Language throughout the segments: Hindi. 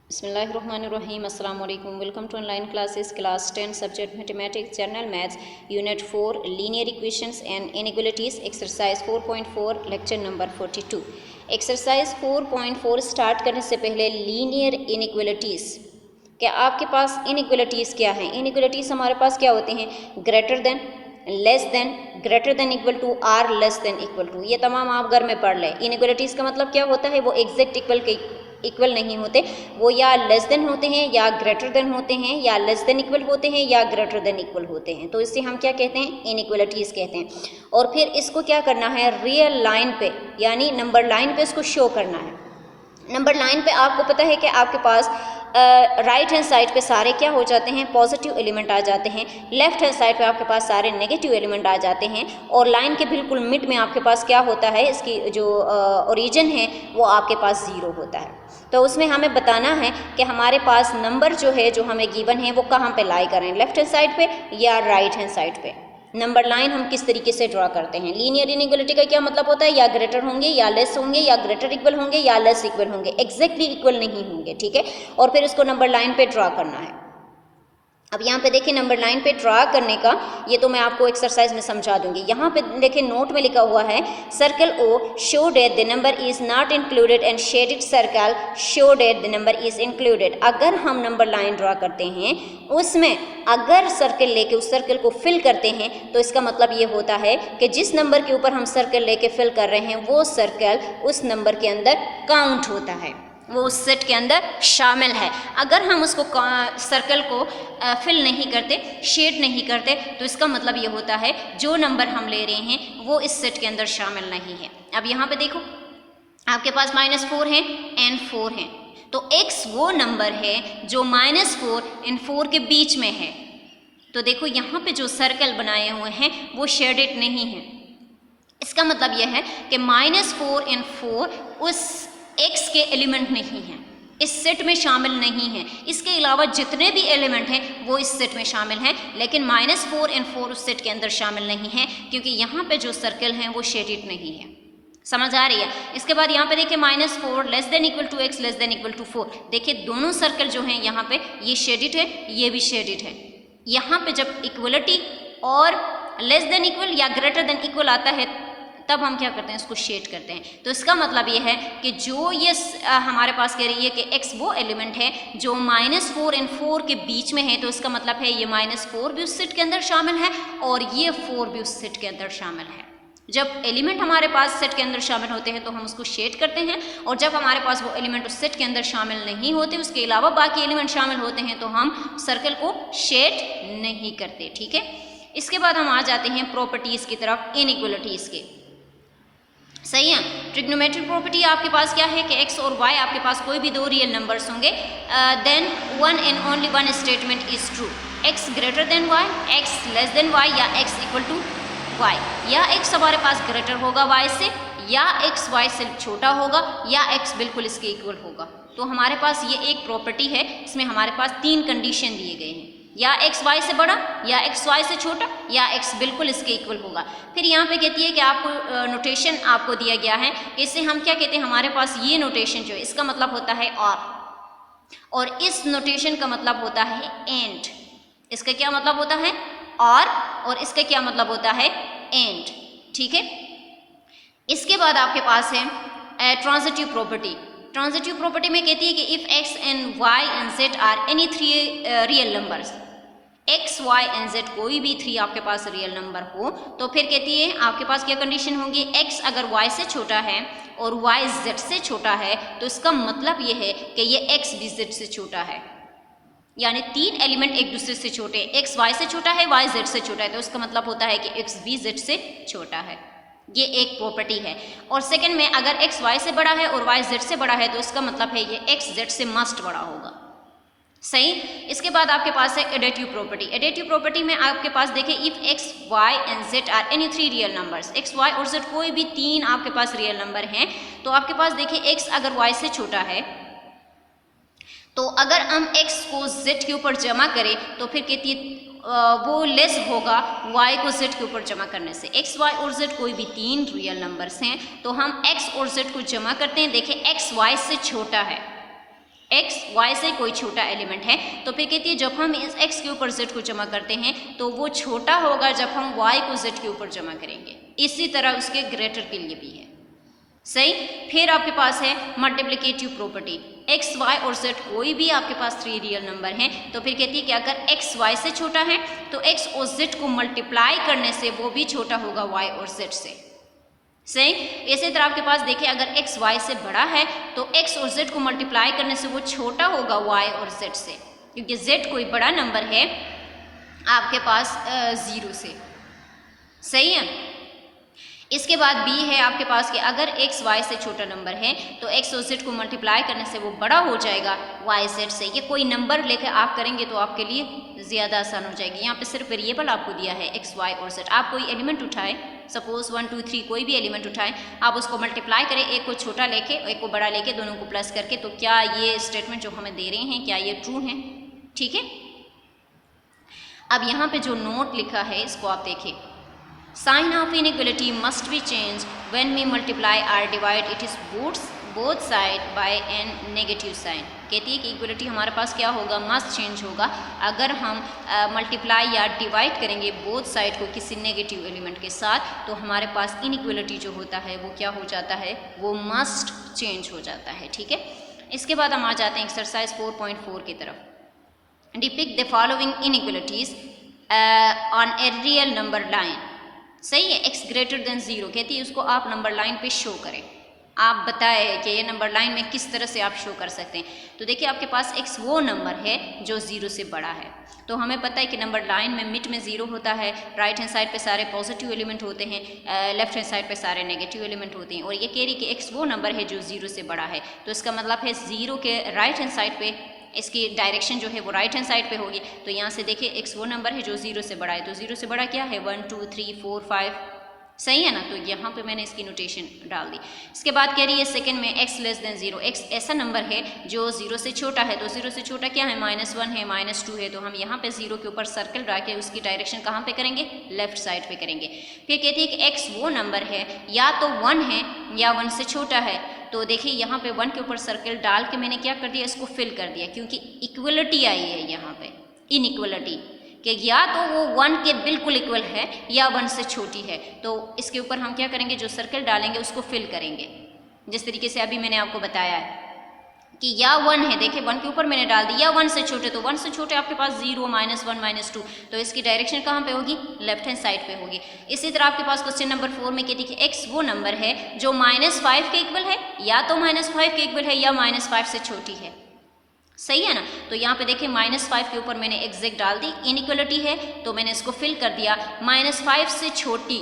बिस्मिल्लाहिर्रहमानिर्रहीम अस्सलाम वालेकुम। Welcome to online classes class 10 subject mathematics general maths unit 4 linear equations and inequalities exercise 4.4 lecture number 42। Exercise 4.4 start करने से पहले लीनियर इनइक्वालिटीज़, क्या आपके पास इनइक्वालिटीज़ क्या हैं? इनइक्वालिटीज़ हमारे पास क्या होते हैं? Greater than, less than, greater than equal to, or less than equal to. ये तमाम आप घर में पढ़ लें। इनइक्वालिटीज़ का मतलब क्या होता है? वो एग्जैक्ट इक्वल नहीं होते, वो या लेस देन होते हैं या ग्रेटर देन होते हैं या लेस देन इक्वल होते हैं या ग्रेटर देन इक्वल होते हैं। तो इससे हम क्या कहते हैं? इनइक्वालिटीज़ कहते हैं। और फिर इसको क्या करना है? रियल लाइन पे यानी नंबर लाइन पे इसको शो करना है। नंबर लाइन पे आपको पता है कि आपके पास राइट हैंड साइड पे सारे क्या हो जाते हैं? पॉजिटिव एलिमेंट आ जाते हैं। लेफ्ट हैंड साइड पे आपके पास सारे नेगेटिव एलिमेंट आ जाते हैं। और लाइन के बिल्कुल मिड में आपके पास क्या होता है? इसकी जो ओरिजिन है वो आपके पास ज़ीरो होता है। तो उसमें हमें बताना है कि हमारे पास नंबर जो है, जो हमें गिवन है, वो कहाँ पे लाई करें, लेफ्ट हैंड साइड पे या राइट हैंड साइड पे। नंबर लाइन हम किस तरीके से ड्रा करते हैं? लीनियर इनइक्वालिटी का क्या मतलब होता है? या ग्रेटर होंगे या लेस होंगे या ग्रेटर इक्वल होंगे या लेस इक्वल होंगे, एग्जैक्टली इक्वल नहीं होंगे, ठीक है। और फिर इसको नंबर लाइन पे ड्रा करना है। अब यहाँ पे देखिए नंबर लाइन पे ड्रा करने का ये तो मैं आपको एक्सरसाइज में समझा दूंगी। यहाँ पे देखिए नोट में लिखा हुआ है circle O show that the number is not included and shaded circle show that the number is included. अगर हम नंबर लाइन ड्रा करते हैं उसमें अगर सर्कल लेके उस सर्कल को फिल करते हैं तो इसका मतलब ये होता है कि जिस नंबर के ऊपर हम सर्कल लेके फिल कर रहे हैं वो सर्कल उस नंबर के अंदर काउंट होता है, वो उस सेट के अंदर शामिल है। अगर हम उसको सर्कल को फिल नहीं करते, शेड नहीं करते, तो इसका मतलब ये होता है जो नंबर हम ले रहे हैं वो इस सेट के अंदर शामिल नहीं है। अब यहाँ पे देखो आपके पास -4 है एंड 4 है, तो x वो नंबर है जो -4 एंड 4 के बीच में है। तो देखो यहाँ पे जो सर्कल बनाए हुए हैं वो शेडेड नहीं है। इसका मतलब यह है कि -4 एंड 4 उस x के एलिमेंट नहीं हैं, इस सेट में शामिल नहीं हैं। इसके अलावा जितने भी एलिमेंट हैं वो इस सेट में शामिल हैं, लेकिन -4 एंड 4 उस सेट के अंदर शामिल नहीं हैं क्योंकि यहाँ पे जो सर्कल हैं वो शेडेड नहीं है। समझ आ रही है? इसके बाद यहाँ पे देखिए -4 less than equal to x less than equal to 4। देखिए दोनों सर्कल जो हैं यहाँ पे ये शेडेड है, ये भी शेडेड है। यहाँ पे जब इक्वलिटी और लेस देन इक्वल या ग्रेटर देन इक्वल आता है तब हम क्या करते हैं? इसको शेड करते हैं। तो इसका मतलब ये है कि जो ये हमारे पास कह रही है कि x वो एलिमेंट है जो -4 एंड 4 के बीच में है, तो इसका मतलब है ये -4 भी उस सेट के अंदर शामिल है और ये 4 भी उस सेट के अंदर शामिल है। जब एलिमेंट हमारे पास सेट के अंदर शामिल होते हैं तो हम उसको शेड करते हैं, और जब हमारे पास वो एलिमेंट उस सेट के अंदर शामिल नहीं होते, उसके अलावा बाकी एलिमेंट शामिल होते हैं, तो हम सर्कल को शेड नहीं करते, ठीक है। इसके बाद हम आ जाते हैं प्रॉपर्टीज़ की तरफ, इनइक्वालिटीज़ के। सही है। ट्रिग्नोमेट्रिक प्रॉपर्टी आपके पास क्या है कि x और y आपके पास कोई भी दो रियल नंबर्स होंगे, then one and only one statement is true, x greater than y, x less than y या x इक्वल टू y। या x हमारे पास ग्रेटर होगा y से, या x y से छोटा होगा, या x बिल्कुल इसके इक्वल होगा। तो हमारे पास ये एक प्रॉपर्टी है, इसमें हमारे पास 3 कंडीशन दिए गए हैं, या x y से बड़ा, या x y से छोटा, या x बिल्कुल इसके इक्वल होगा। फिर यहाँ पे कहती है कि आपको नोटेशन आपको दिया गया है, इससे हम क्या कहते हैं? हमारे पास ये नोटेशन जो है इसका मतलब होता है और इस नोटेशन का मतलब होता है एंड। इसका क्या मतलब होता है? और इसका क्या मतलब होता है? एंड, ठीक है। इसके बाद आपके पास है ट्रांजिटिव प्रॉपर्टी। ट्रांजिटिव प्रॉपर्टी में कहती है कि if x and y and z are any 3 real numbers, x y and z कोई भी 3 आपके पास रियल नंबर हो, तो फिर कहती है आपके पास क्या कंडीशन होंगी? x अगर y से छोटा है और y z से छोटा है, तो इसका मतलब ये है कि ये x भी z से छोटा है, यानी 3 एलिमेंट एक दूसरे से छोटे, x y से छोटा है, y z से छोटा है, तो इसका मतलब होता है कि x भी z से छोटा है। ये एक प्रॉपर्टी है। और सेकंड में अगर x y से बड़ा है और y z से बड़ा है, तो इसका मतलब है ये x z से मस्ट बड़ा होगा। सही। इसके बाद आपके पास है एडेटिव प्रॉपर्टी। एडेटिव प्रॉपर्टी में आपके पास देखिए if x y and z are any 3 real numbers, x y और z कोई भी 3 आपके पास रियल नंबर हैं, तो आपके पास देखिए x अगर y से छोटा है, तो अगर हम x को z के ऊपर जमा करें तो फिर कहती है वो लेस होगा y को z के ऊपर जमा करने से। x y और z कोई भी 3 रियल नंबर्स हैं, तो हम x और z को जमा करते हैं। देखिए x y से छोटा है, एक्स वाई से कोई छोटा एलिमेंट है, तो फिर कहती है जब हम इस एक्स के ऊपर जेड को जमा करते हैं तो वो छोटा होगा जब हम वाई को जेड के ऊपर जमा करेंगे। इसी तरह उसके ग्रेटर के लिए भी है। सही। फिर आपके पास है मल्टीप्लिकेटिव प्रॉपर्टी, एक्स वाई और जेड कोई भी आपके पास 3 रियल नंबर हैं, तो फिर कहती है कि अगर एक्स वाई से छोटा है तो एक्स और जेड को मल्टीप्लाई करने से वो भी छोटा होगा वाई और जेड से। सही। इसी तरह आपके पास देखिए अगर एक्स वाई से बड़ा है तो एक्स और जेड को मल्टीप्लाई करने से वो छोटा होगा वाई और जेड से, क्योंकि जेड कोई बड़ा नंबर है आपके पास 0 से। सही है। इसके बाद बी है आपके पास कि अगर एक्स वाई से छोटा नंबर है तो एक्स और जेड को मल्टीप्लाई करने से वो बड़ा हो जाएगा वाई जेड से। ये कोई नंबर लेकर आप करेंगे तो आपके लिए ज़्यादा आसान हो जाएगी। यहाँ पे सिर्फ वेरिएबल आपको दिया है एक्स वाई और जेड। आप कोई एलिमेंट उठाएं, सपोज 1 2 3 कोई भी एलिमेंट उठाएं, आप उसको मल्टीप्लाई करें, एक को छोटा लेके एक को बड़ा लेके दोनों को प्लस करके, तो क्या ये स्टेटमेंट जो हमें दे रहे हैं क्या ये ट्रू है? ठीक है। अब यहाँ पे जो नोट लिखा है इसको आप देखिए, sign of inequality must be changed when we multiply or divide it is both side by an negative sign। कहती है कि इक्वलिटी हमारे पास क्या होगा, मस्ट चेंज होगा अगर हम मल्टीप्लाई या डिवाइड करेंगे बोथ साइड को किसी नेगेटिव एलिमेंट के साथ, तो हमारे पास इनइक्वलिटी जो होता है वो क्या हो जाता है, वो मस्ट चेंज हो जाता है। ठीक है। इसके बाद हम आ जाते हैं एक्सरसाइज 4.4 की तरफ। Depict the following inequalities on a real number line. सही है। x ग्रेटर देन 0 कहती है उसको आप नंबर लाइन पे शो करें। आप बताएं कि ये नंबर लाइन में किस तरह से आप शो कर सकते हैं। तो देखिए आपके पास x वो नंबर है जो 0 से बड़ा है, तो हमें पता है कि नंबर लाइन में मिड में 0 होता है, राइट हैंड साइड पे सारे पॉजिटिव एलिमेंट होते हैं, लेफ्ट हैंड साइड पे सारे नेगेटिव एलिमेंट होते हैं। और ये कह रही कि x वो नंबर है जो 0 से बड़ा है, तो इसका मतलब है 0 के राइट हैंड साइड पे इसकी डायरेक्शन जो है वो राइट हैंड साइड पे होगी। तो यहाँ से देखिए x वो नंबर है जो 0 से बड़ा है, तो 0 से बड़ा क्या है 1 2 3 4 5। सही है ना। तो यहाँ पे मैंने इसकी नोटेशन डाल दी। इसके बाद कह रही है सेकंड में x लेस देन 0, x ऐसा नंबर है जो 0 से छोटा है, तो 0 से छोटा क्या है -1 है -2 है, तो हम यहाँ पे 0 के ऊपर सर्कल डाल के उसकी डायरेक्शन कहाँ पे करेंगे, लेफ्ट साइड पे करेंगे। फिर कहती है कि x वो नंबर है या तो 1 है या 1 से छोटा है, तो देखिए यहाँ पे 1 के ऊपर सर्कल डाल के मैंने क्या कर दिया, इसको फिल कर दिया, क्योंकि इक्वलिटी आई है यहाँ पे, इनइक्वलिटी कि या तो वो 1 के बिल्कुल इक्वल है या 1 से छोटी है। तो इसके ऊपर हम क्या करेंगे, जो सर्कल डालेंगे उसको फिल करेंगे, जिस तरीके से अभी मैंने आपको बताया है कि या 1 है, देखिए 1 के ऊपर मैंने डाल दिया, 1 से छोटे, तो 1 से छोटे आपके पास 0 -1 -2, तो इसकी डायरेक्शन कहाँ पे होगी, लेफ्ट हैंड साइड पे होगी। इसी तरह आपके पास क्वेश्चन नंबर 4 में कहती है कि x वो नंबर है जो -5 के इक्वल है, या तो -5 के इक्वल है या -5 से छोटी है। सही है ना। तो यहाँ पे देखिए -5 के ऊपर मैंने एग्जैक्ट डाल दी, इनइक्वलिटी है तो मैंने इसको फिल कर दिया। -5 से छोटी,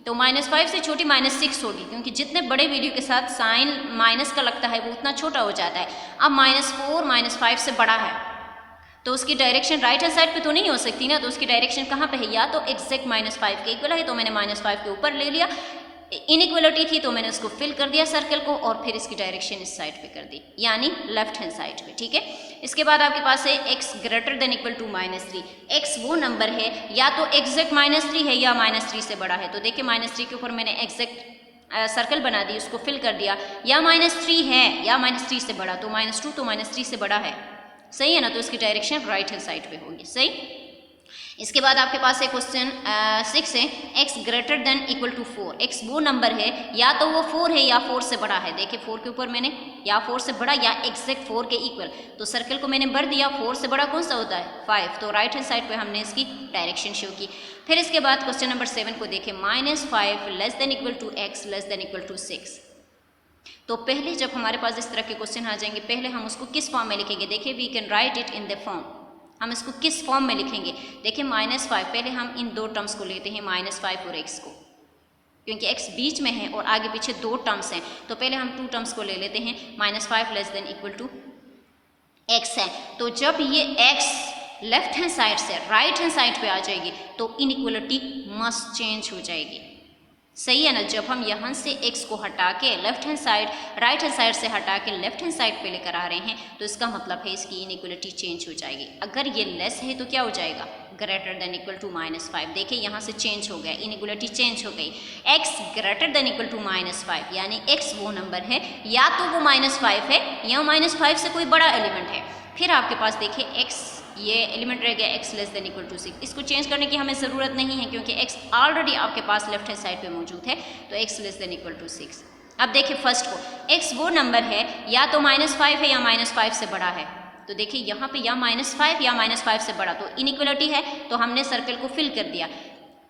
तो -5 से छोटी -6 होगी, क्योंकि जितने बड़े वैल्यू के साथ साइन माइनस का लगता है वो उतना छोटा हो जाता है। अब -4 -5 से बड़ा है तो उसकी डायरेक्शन राइट हैंड साइड पे तो नहीं हो सकती ना, तो उसकी डायरेक्शन कहाँ पे है, या तो एग्जैक्ट -5 के इक्वल है, तो मैंने -5 के ऊपर ले लिया, इनइक्वलिटी थी तो मैंने उसको फिल कर दिया सर्कल को, और फिर इसकी डायरेक्शन इस साइड पे कर दी, यानी लेफ्ट हैंड साइड पे। ठीक है। इसके बाद आपके पास है x greater than equal to -3, x वो नंबर है या तो एग्जैक्ट -3 है या -3 से बड़ा है। तो देखिए -3 के ऊपर मैंने एग्जैक्ट सर्कल बना दी, उसको फिल कर दिया, या -3 है या -3 से बड़ा, तो -2 तो -3 से बड़ा है। सही है ना। तो इसकी डायरेक्शन राइट हैंड साइड पे होगी। सही। इसके बाद आपके पास है क्वेश्चन 6 है, x greater than equal to 4, x वो नंबर है या तो वो 4 है या 4 से बड़ा है। देखिए 4 के ऊपर मैंने या 4 से बड़ा या एग्जैक्ट 4 के इक्वल, तो सर्कल को मैंने भर दिया, 4 से बड़ा कौन सा होता है 5, तो राइट हैंड साइड पे हमने इसकी डायरेक्शन शो की। फिर इसके बाद क्वेश्चन नंबर 7 को देखें, -5 less than equal to x less than equal to 6। तो पहले जब हमारे पास इस तरह के क्वेश्चन आ जाएंगे, पहले हम उसको किस फॉर्म में लिखेंगे, देखिए we can write it in the form. हम इसको किस फॉर्म में लिखेंगे, देखिए -5, पहले हम इन दो टर्म्स को लेते हैं, -5 और x को, क्योंकि x बीच में है और आगे पीछे दो टर्म्स हैं, तो पहले हम 2 टर्म्स को ले लेते हैं, -5 less than equal to x है। तो जब ये x लेफ्ट हैंड साइड से राइट हैंड साइड पे आ जाएगी तो इनइक्वलिटी मस्ट चेंज हो जाएगी। सही है ना। जब हम यहाँ से x को हटा के left hand side right hand side से हटा के लेफ्ट हैंड साइड पे लेकर आ रहे हैं तो इसका मतलब है इसकी इनइक्वलिटी चेंज हो जाएगी। अगर ये लेस है तो क्या हो जाएगा, ग्रेटर देन इक्वल टू -5। देखिए यहाँ से चेंज हो गया, इनइक्वलिटी चेंज हो गई। x greater than equal to -5 यानी x वो नंबर है या तो वो -5 है या -5 से कोई बड़ा एलिमेंट है। फिर आपके पास देखिए x ये एलिमेंट रह गया x less than equal to 6। इसको चेंज करने की हमें ज़रूरत नहीं है क्योंकि x ऑलरेडी आपके पास लेफ्ट हैंड साइड पे मौजूद है, तो x less than equal to 6। अब देखिए फर्स्ट को, x वो नंबर है या तो -5 है या -5 से बड़ा है। तो देखिए यहाँ पे या -5 या -5 से बड़ा, तो इनइक्वलिटी है तो हमने सर्कल को फिल कर दिया।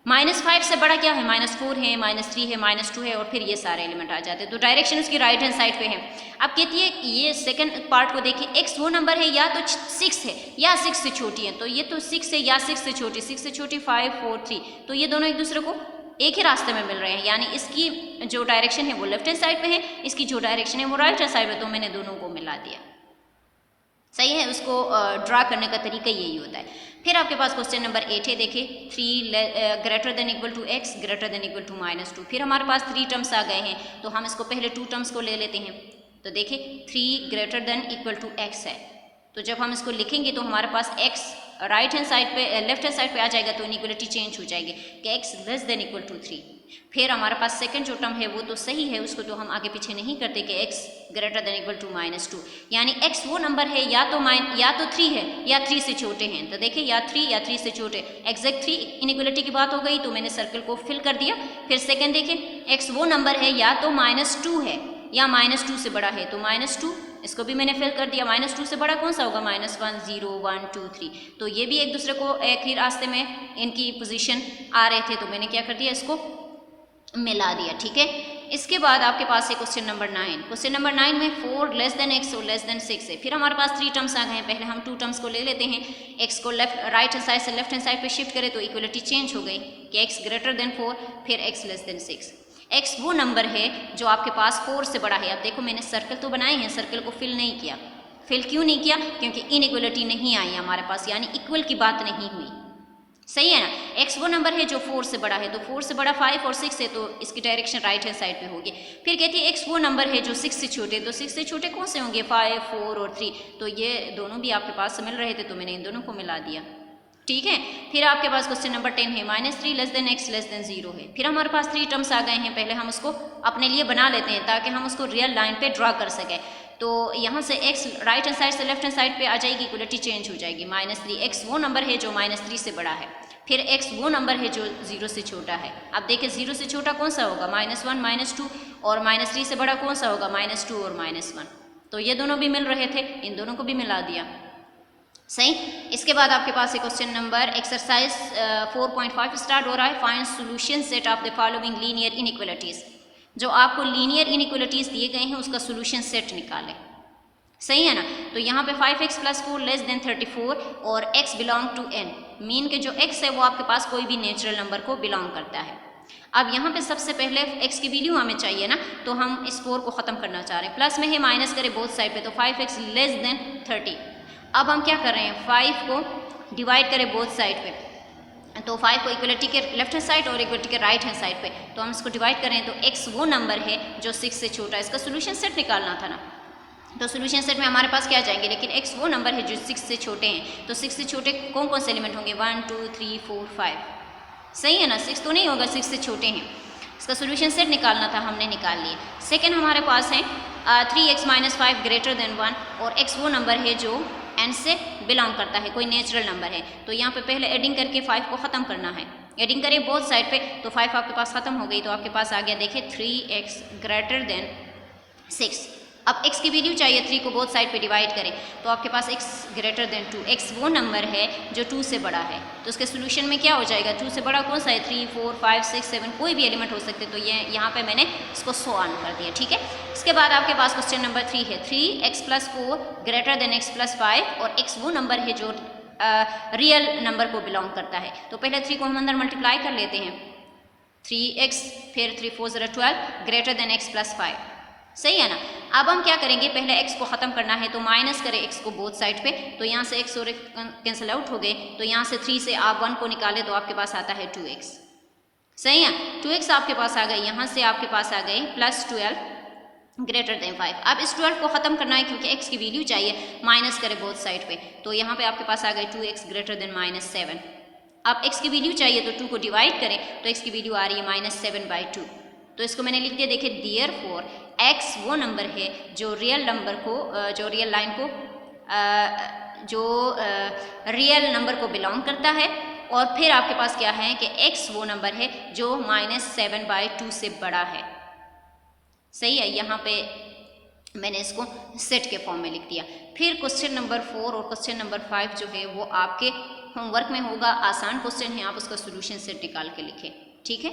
-5 से बड़ा क्या है, -4 है, -3 है, -2 है और फिर ये सारे एलिमेंट आ जाते हैं। तो डायरेक्शन उसकी राइट हैंड साइड पे है। अब कहती है ये सेकंड पार्ट को देखिए, x वो नंबर है या तो 6 है या 6 से छोटी है। तो ये तो 6 है या 6 से छोटी, 6 से छोटी 5 4 3, तो ये दोनों एक दूसरे को एक ही रास्ते में मिल रहे हैं, यानी इसकी जो डायरेक्शन है वो लेफ्ट हैंड साइड पे है, इसकी जो डायरेक्शन है वो राइट हैंड साइड पे, तो मैंने दोनों को मिला दिया। सही है, उसको ड्रा करने का तरीका यही होता है। फिर आपके पास क्वेश्चन नंबर 8 है, देखिए 3 greater than equal to x greater than equal to -2। फिर हमारे पास 3 टर्म्स आ गए हैं तो हम इसको पहले 2 टर्म्स को ले लेते हैं। तो देखिए 3 greater than equal to x है, तो जब हम इसको लिखेंगे तो हमारे पास x राइट हैंड साइड पे लेफ्ट हैंड साइड पे आ जाएगा, तो इनइक्वलिटी चेंज हो जाएगी कि x less than equal to 3। फिर हमारे पास सेकंड जो टर्म है वो तो सही है, उसको तो हम आगे पीछे नहीं करते कि x greater than equal to -2, यानी x वो नंबर है या तो 3 है या 3 से छोटे हैं। तो देखिए या 3 या 3 से छोटे, एग्जैक्ट 3 इनइक्वलिटी की बात हो गई तो मैंने सर्कल को फिल कर दिया। फिर सेकंड देखिए x वो नंबर है या तो -2 है या -2 से बड़ा है, तो -2 इसको भी मैंने फिल कर दिया। -2 से बड़ा कौन सा होगा, -1 0 1 2 3, तो ये भी एक दूसरे को एक ही रास्ते में इनकी पोजीशन आ रहे थे, तो मैंने क्या कर दिया, इसको मिला दिया। ठीक है, इसके बाद आपके पास है क्वेश्चन नंबर 9। क्वेश्चन नंबर 9 में 4 लेस देन x और लेस देन 6 है। फिर हमारे पास 3 टर्म्स आ गए हैं, पहले हम 2 टर्म्स को ले लेते हैं। x को राइट हैंड साइड से लेफ्ट हैंड साइड पे शिफ्ट करें तो इक्वलिटी चेंज हो गई कि x ग्रेटर देन 4 फिर x लेस देन 6। x वो नंबर है जो आपके पास 4 से बड़ा है। अब देखो मैंने सर्कल तो बनाए हैं, सर्कल को फिल नहीं किया। फिल क्यों नहीं किया, क्योंकि इनइक्वलिटी नहीं आई हमारे पास, यानी इक्वल की बात नहीं हुई। सही है ना, x वो नंबर है जो 4 से बड़ा है, तो 4 से बड़ा 5 और 6 है, तो इसकी डायरेक्शन राइट हैंड साइड पे होगी। फिर कहती है x वो नंबर है जो 6 से छोटे, तो 6 से छोटे कौन से होंगे, 5 4 और 3, तो ये दोनों भी आपके पास मिल रहे थे तो मैंने इन दोनों को मिला दिया। ठीक है, फिर आपके पास क्वेश्चन नंबर 10 है, -3 less than x less then 0 है। फिर हमारे पास 3 टर्म्स आ गए हैं, पहले हम उसको अपने लिए बना लेते हैं ताकि हम उसको रियल लाइन पे ड्रा कर सकें। तो यहाँ से x राइट हैंड साइड से लेफ्ट हैंड साइड पे आ जाएगी, इक्वलिटी चेंज हो जाएगी। -3 x वो नंबर है जो -3 से बड़ा है, फिर x वो नंबर है जो 0 से छोटा है। अब देखिए 0 से छोटा कौन सा होगा, -1 -2, और -3 से बड़ा कौन सा होगा, -2 और -1, तो ये दोनों भी मिल रहे थे, इन दोनों को भी मिला दिया। सही, इसके बाद आपके पास एक क्वेश्चन नंबर एक्सरसाइज 4.5 स्टार्ट हो रहा है। Find solution set of the following linear inequalities. जो आपको लीनियर इनइक्वलिटीज दिए गए हैं उसका सॉल्यूशन सेट निकालें। सही है ना, तो यहाँ पे 5x + 4 लेस देन 34 और x belong to n, mean के जो x है वो आपके पास कोई भी नेचुरल नंबर को बिलोंग करता है। अब यहाँ पे सबसे पहले x की वैल्यू हमें चाहिए ना, तो हम इस 4 को ख़त्म करना चाह रहे हैं। प्लस में है, माइनस करें बोथ साइड पे, तो 5x लेस देन 30। अब हम क्या कर रहे हैं, 5 को डिवाइड करें बोथ साइड पे, तो 5 को इक्वलिटी के लेफ्ट हैंड साइड और इक्वलिटी के राइट हैंड साइड पे, तो हम इसको डिवाइड करें तो x वो नंबर है जो 6 से छोटा है। इसका सोल्यूशन सेट निकालना था ना, तो सोल्यूशन सेट में हमारे पास क्या जाएंगे, लेकिन x वो नंबर है जो 6 से छोटे हैं, तो 6 से छोटे कौन कौन से एलिमेंट होंगे, 1 2 3 4 5। सही है ना, 6 तो नहीं होगा, 6 से छोटे हैं। इसका सोल्यूशन सेट निकालना था, हमने निकाल लिया। सेकेंड हमारे पास है 3x - 5 ग्रेटर देन 1, और x वो नंबर है जो n से बिलोंग करता है, कोई नेचुरल नंबर है। तो यहाँ पे पहले एडिंग करके 5 को ख़त्म करना है। एडिंग करें बोथ साइड पे, तो 5 आपके पास ख़त्म हो गई, तो आपके पास आ गया देखिए 3x ग्रेटर देन 6। अब x की वैल्यू चाहिए, 3 को बोथ साइड पे डिवाइड करें तो आपके पास x ग्रेटर देन 2, x वो नंबर है जो 2 से बड़ा है, तो उसके सोल्यूशन में क्या हो जाएगा, 2 से बड़ा कौन सा है, 3 4 5 6 7, कोई भी एलिमेंट हो सकते, तो ये यहाँ पे मैंने इसको सो ऑन कर दिया। ठीक है, इसके बाद आपके पास क्वेश्चन नंबर 3 है, 3x + 4 ग्रेटर देन x + 5, और x वो नंबर है जो रियल नंबर को बिलोंग करता है। तो पहले 3 को हम अंदर मल्टीप्लाई कर लेते हैं, 3x फिर 3 4 0 12 ग्रेटर देन x + 5। सही है ना, अब हम क्या करेंगे, पहले x को ख़त्म करना है, तो माइनस करें x को बोथ साइड पे, तो यहाँ से x और कैंसिल आउट हो गए, तो यहाँ से 3 से आप 1 को निकाले तो आपके पास आता है 2x। सही है। 2x आपके पास आ गए, यहाँ से आपके पास आ गए +12 ग्रेटर देन 5। अब इस 12 को ख़त्म करना है क्योंकि x की वैल्यू चाहिए, माइनस करें बोथ साइड पे, तो यहाँ पे आपके पास आ गए 2x ग्रेटर देन -7। अब x की वैल्यू चाहिए तो 2 को डिवाइड करें तो x की वैल्यू आ रही है -7/2। तो इसको मैंने लिख दिया, देखिए देयरफॉर x वो नंबर है जो रियल नंबर को जो रियल लाइन को जो रियल नंबर को बिलोंग करता है, और फिर आपके पास क्या है कि x वो नंबर है जो -7/2 से बड़ा है। सही है, यहाँ पे मैंने इसको सेट के फॉर्म में लिख दिया। फिर क्वेश्चन नंबर 4 और क्वेश्चन नंबर 5 जो है वो आपके होमवर्क में होगा, आसान क्वेश्चन है, आप उसका सोल्यूशन सेट निकाल के लिखें, ठीक है।